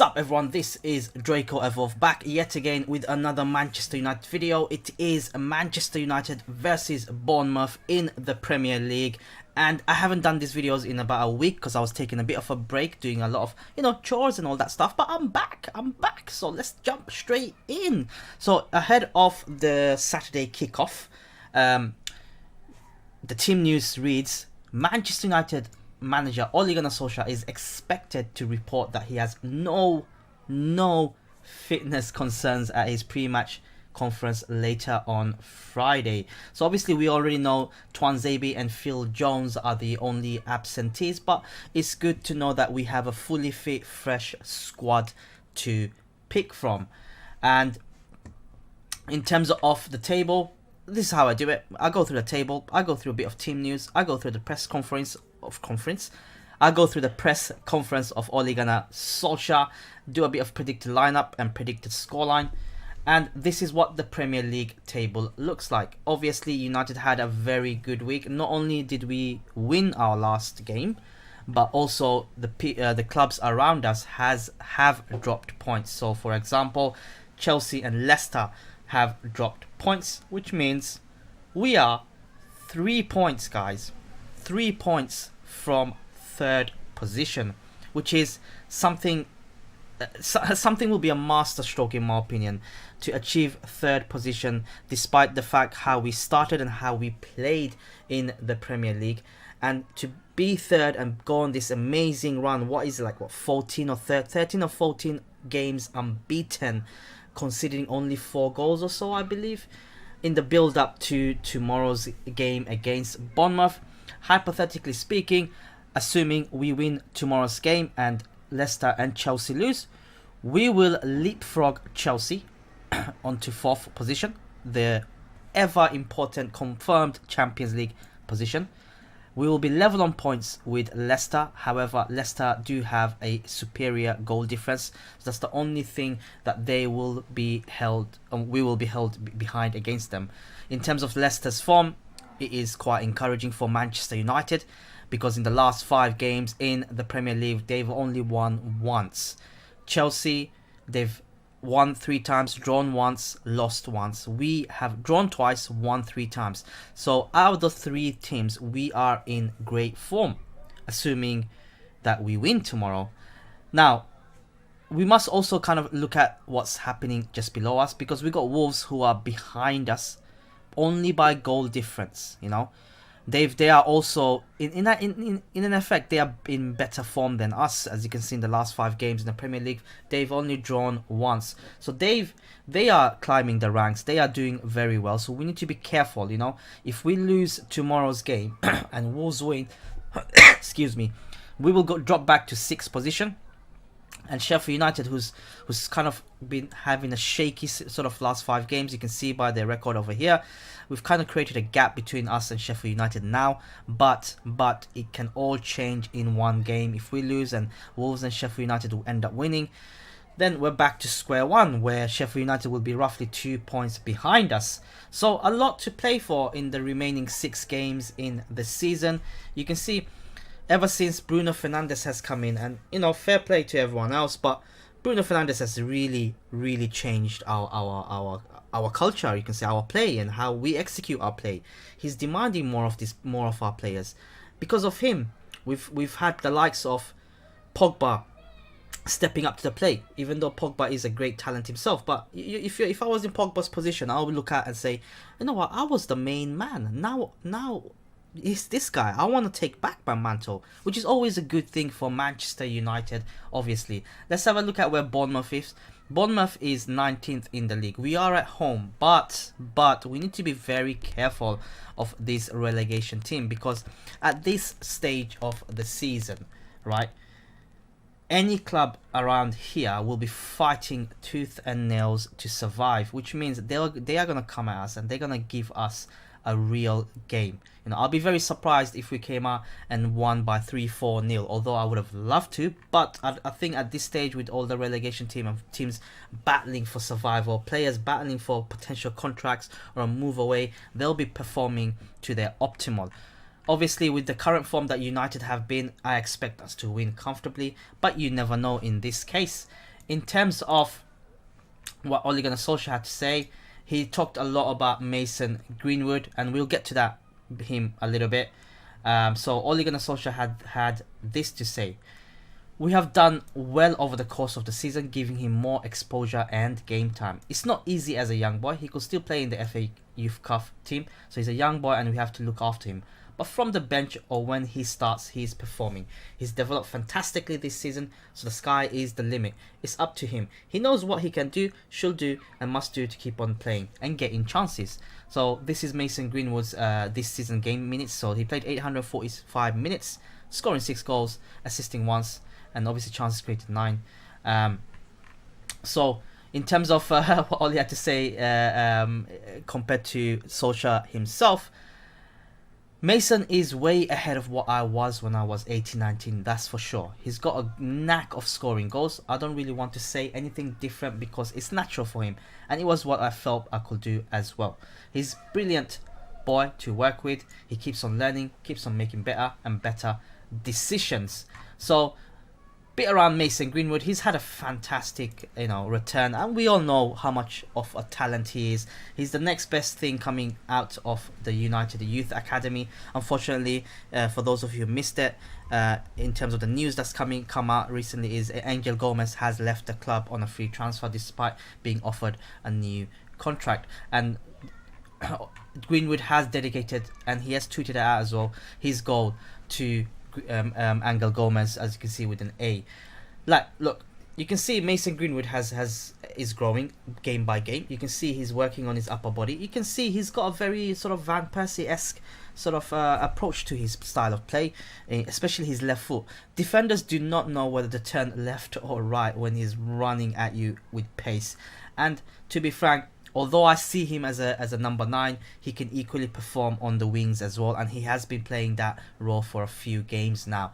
Sup everyone, this is Draco Evolve back yet again with another Manchester United video. It is Manchester United versus Bournemouth in the Premier League, and I haven't done these videos in about a week because I was taking a bit of a break doing a lot of chores and all that stuff, but I'm back, so let's jump straight in. So ahead of the Saturday kickoff, the team news reads: Manchester United manager Ole Gunnar Solskjaer is expected to report that he has no fitness concerns at his pre-match conference later on Friday. So obviously we already know Tuanzebe and Phil Jones are the only absentees, but it's good to know that we have a fully fit, fresh squad to pick from. And in terms of the table, this is how I do it. I go through the table, I go through a bit of team news, I go through the press conference, I go through the press conference of Ole Gunnar Solskjaer, do a bit of predicted lineup and predicted scoreline, and this is what the Premier League table looks like. Obviously, United had a very good week. Not only did we win our last game, but also the clubs around us have dropped points. So, for example, Chelsea and Leicester have dropped points, which means we are 3 points, guys. 3 points from third position, which is something will be a masterstroke in my opinion to achieve third position, despite the fact how we started and how we played in the Premier League. And to be third and go on this amazing run, 13 or 14 games unbeaten, conceding only 4 goals or so, I believe, in the build up to tomorrow's game against Bournemouth. Hypothetically speaking, assuming we win tomorrow's game and Leicester and Chelsea lose, we will leapfrog Chelsea onto 4th position, the ever important confirmed Champions League position. We will be level on points with Leicester. However, Leicester do have a superior goal difference, so that's the only thing that they will be held. We will be held behind against them. In terms of Leicester's form, it is quite encouraging for Manchester United, because in the last 5 games in the Premier League, they've only won once. Chelsea, they've won 3 times, drawn once, lost once. We have drawn twice, won 3 times. So out of the 3 teams, we are in great form, assuming that we win tomorrow. Now, we must also kind of look at what's happening just below us, because we got Wolves who are behind us only by goal difference. They are also in an effect, they are in better form than us. As you can see in the last 5 games in the Premier League, they've only drawn once. So they are climbing the ranks. They are doing very well. So we need to be careful. If we lose tomorrow's game and Wolves win, excuse me, we will drop back to 6th position. And Sheffield United, who's kind of been having a shaky sort of last 5 games, you can see by their record over here, we've kind of created a gap between us and Sheffield United now. But it can all change in one game. If we lose and Wolves and Sheffield United will end up winning, then we're back to square one, where Sheffield United will be roughly 2 points behind us. So a lot to play for in the remaining 6 games in the season. You can see, ever since Bruno Fernandes has come in, and fair play to everyone else, but Bruno Fernandes has really changed our culture, you can say, our play and how we execute our play. He's demanding more of our players. Because of him, we've had the likes of Pogba stepping up to the plate, even though Pogba is a great talent himself. But if I was in Pogba's position, I would look at and say, you know what, I was the main man. Now it's this guy. I want to take back my mantle, which is always a good thing for Manchester United, obviously. Let's have a look at where Bournemouth is. Bournemouth is 19th in the league. We are at home, but we need to be very careful of this relegation team, because at this stage of the season, right, any club around here will be fighting tooth and nails to survive, which means they are going to come at us and they're going to give us a real game. I'll be very surprised if we came out and won by 3-4-0, although I would have loved to. But I think at this stage, with all the relegation teams battling for survival, players battling for potential contracts or a move away, they'll be performing to their optimal. Obviously, with the current form that United have been, I expect us to win comfortably, but you never know in this case. in terms of what Ole Gunnar Solskjaer had to say, he talked a lot about Mason Greenwood, and we'll get to that him a little bit. So Ole Gunnar Solskjaer had this to say: "We have done well over the course of the season, giving him more exposure and game time. It's not easy as a young boy. He could still play in the FA Youth Cup team, so he's a young boy and we have to look after him. But from the bench or when he starts, he's performing. He's developed fantastically this season, so the sky is the limit. It's up to him. He knows what he can do, should do, and must do to keep on playing and getting chances." So this is Mason Greenwood's this season game minutes. So he played 845 minutes, scoring 6 goals, assisting once, and obviously chances created 9. So in terms of what Ole had to say compared to Solskjaer himself, Mason is way ahead of what I was when I was 18, 19, that's for sure. He's got a knack of scoring goals. I don't really want to say anything different because it's natural for him, and it was what I felt I could do as well. He's brilliant boy to work with. He keeps on learning, keeps on making better and better decisions. So bit around Mason Greenwood, he's had a fantastic, return, and we all know how much of a talent he is. He's the next best thing coming out of the United Youth Academy. Unfortunately, for those of you who missed it, in terms of the news that's come out recently, is Angel Gomez has left the club on a free transfer despite being offered a new contract. And Greenwood has dedicated, and he has tweeted it out as well, his goal to Angel Gomez, as you can see with an A. Like, look, you can see Mason Greenwood is growing game by game. You can see he's working on his upper body. You can see he's got a very sort of Van Persie-esque sort of approach to his style of play, especially his left foot. Defenders do not know whether to turn left or right when he's running at you with pace. And to be frank, although I see him as a number 9, he can equally perform on the wings as well, and he has been playing that role for a few games now.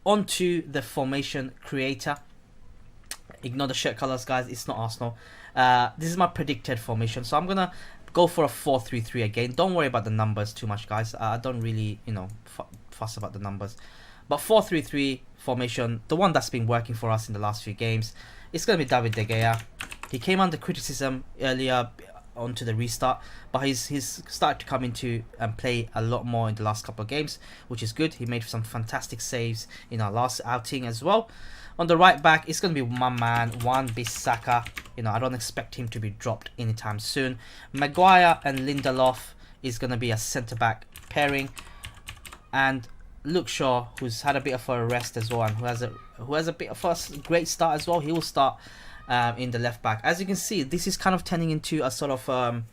On to the formation creator. Ignore the shirt colours, guys, it's not Arsenal. This is my predicted formation, so I'm going to go for a 4-3-3 again. Don't worry about the numbers too much, guys. I don't really, fuss about the numbers. But 4-3-3 formation, the one that's been working for us in the last few games, it's going to be David De Gea. He came under criticism earlier onto the restart, but he's started to come into and play a lot more in the last couple of games, which is good. He made some fantastic saves in our last outing as well. On the right back, it's going to be my man, Wan-Bissaka. I don't expect him to be dropped anytime soon. Maguire and Lindelof is going to be a centre-back pairing. And Luke Shaw, who's had a bit of a rest as well, and who has a bit of a great start as well. He will start in the left back. As you can see, this is kind of turning into a sort of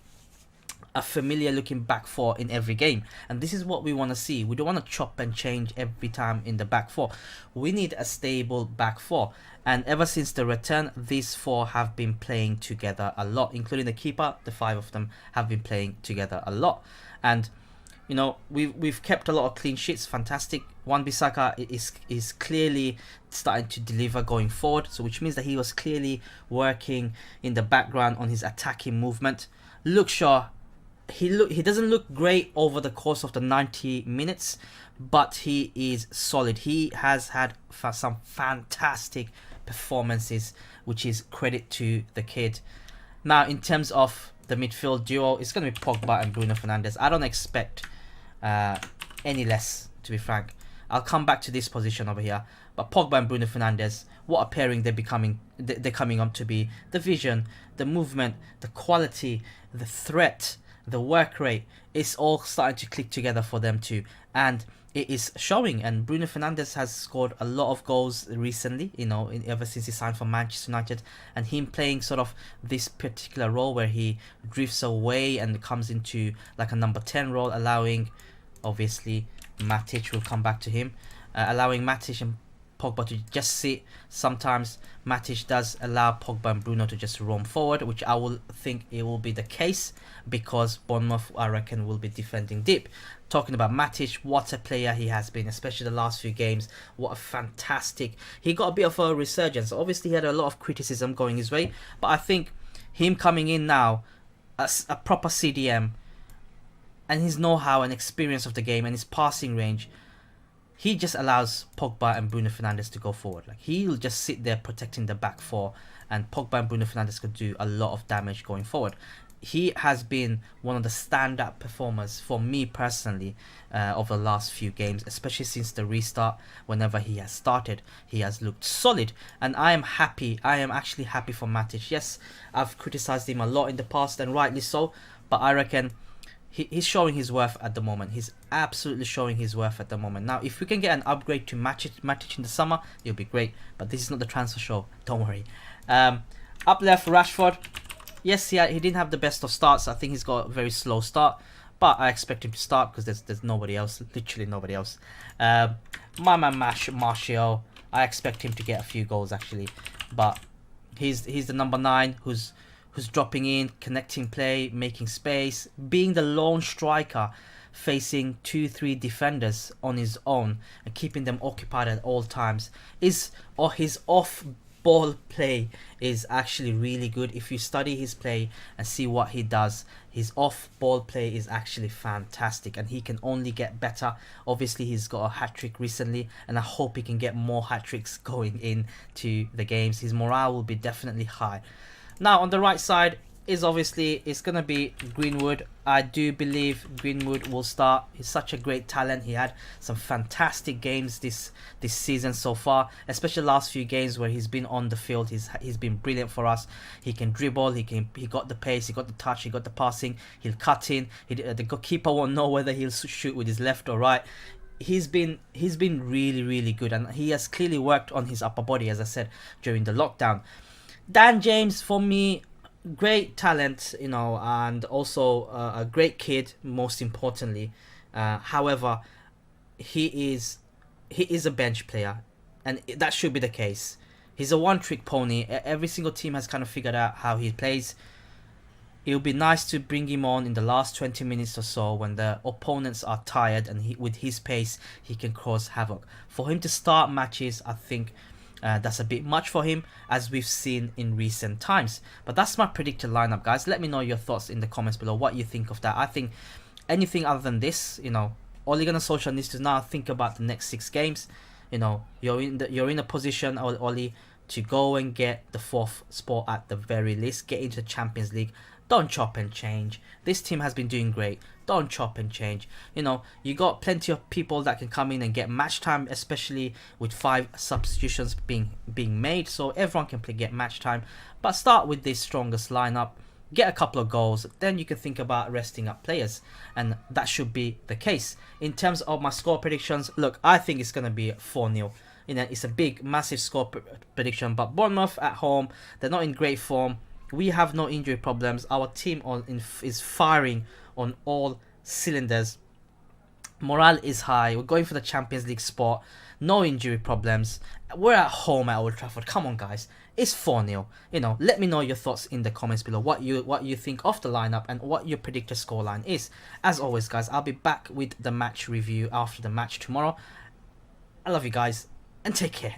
a familiar looking back four in every game, and this is what we want to see. We don't want to chop and change every time in the back four. We need a stable back four, and ever since the return, these four have been playing together a lot, including the keeper. The 5 of them have been playing together a lot, and we've kept a lot of clean sheets. Fantastic. Wan-Bissaka is clearly starting to deliver going forward, so which means that he was clearly working in the background on his attacking movement. Luke Shaw, he doesn't look great over the course of the 90 minutes, but he is solid. He has had some fantastic performances, which is credit to the kid. Now, in terms of the midfield duo, it's going to be Pogba and Bruno Fernandes. I don't expect any less, to be frank. I'll come back to this position over here, but Pogba and Bruno Fernandes, what a pairing they're coming on to be. The vision, the movement, the quality, the threat, the work rate, it's all starting to click together for them too, and it is showing. And Bruno Fernandes has scored a lot of goals recently, ever since he signed for Manchester United, and him playing sort of this particular role where he drifts away and comes into like a number 10 role, allowing, obviously, Matic, will come back to him, allowing Matic and Pogba to just sit. Sometimes Matic does allow Pogba and Bruno to just roam forward, which I will think it will be the case because Bournemouth, I reckon, will be defending deep. Talking about Matic, what a player he has been, especially the last few games. What a fantastic... He got a bit of a resurgence. Obviously, he had a lot of criticism going his way, but I think him coming in now as a proper CDM, and his know-how and experience of the game and his passing range, he just allows Pogba and Bruno Fernandes to go forward. Like, he'll just sit there protecting the back four, and Pogba and Bruno Fernandes could do a lot of damage going forward. He has been one of the standout performers for me personally over the last few games, especially since the restart. Whenever he has started, he has looked solid, and I am happy. I am actually happy for Matic. Yes, I've criticized him a lot in the past, and rightly so, but I reckon he's showing his worth at the moment. He's absolutely showing his worth at the moment. Now, if we can get an upgrade to Matic in the summer, it'll be great, but this is not the transfer show, don't worry. Up left, Rashford. Yes, he didn't have the best of starts. I think he's got a very slow start, but I expect him to start because there's nobody else, literally nobody else. My man Martial, I expect him to get a few goals actually, but he's the number 9 who's dropping in, connecting play, making space, being the lone striker, facing 2-3 defenders on his own and keeping them occupied at all times. His off ball play is actually really good. If you study his play and see what he does, his off ball play is actually fantastic, and he can only get better. Obviously, he's got a hat-trick recently, and I hope he can get more hat-tricks going into the games. His morale will be definitely high. Now on the right side is obviously, it's gonna be Greenwood. I do believe Greenwood will start. He's such a great talent. He had some fantastic games this season so far, especially last few games where he's been on the field. He's been brilliant for us. He can dribble. He got the pace. He got the touch. He got the passing. He'll cut in. The goalkeeper won't know whether he'll shoot with his left or right. He's been really good, and he has clearly worked on his upper body, as I said during the lockdown. Dan James, for me, great talent, you know, and also a great kid, most importantly. However, he is a bench player, and that should be the case. He's a one-trick pony. Every single team has kind of figured out how he plays. It would be nice to bring him on in the last 20 minutes or so when the opponents are tired, and with his pace, he can cause havoc. For him to start matches, I think that's a bit much for him, as we've seen in recent times. But that's my predicted lineup, guys. Let me know your thoughts in the comments below, what you think of that. I think anything other than this, you know, Ole Gunnar Solskjaer needs to now think about the next 6 games. You know, you're in a position, Ole, to go and get the 4th spot at the very least. Get into the Champions League. Don't chop and change. This team has been doing great. Don't chop and change. You know, you got plenty of people that can come in and get match time, especially with 5 substitutions being made, so everyone can get match time. But start with this strongest lineup, get a couple of goals, then you can think about resting up players, and that should be the case. In terms of my score predictions, look, I think it's gonna be 4-0. You know, it's a big, massive score prediction, but Bournemouth at home, they're not in great form. We have no injury problems. Our team is firing on all cylinders. Morale is high. We're going for the Champions League spot. No injury problems. We're at home at Old Trafford. Come on, guys. It's 4-0. You know, let me know your thoughts in the comments below. What you think of the lineup and what your predicted scoreline is. As always, guys, I'll be back with the match review after the match tomorrow. I love you guys, and take care.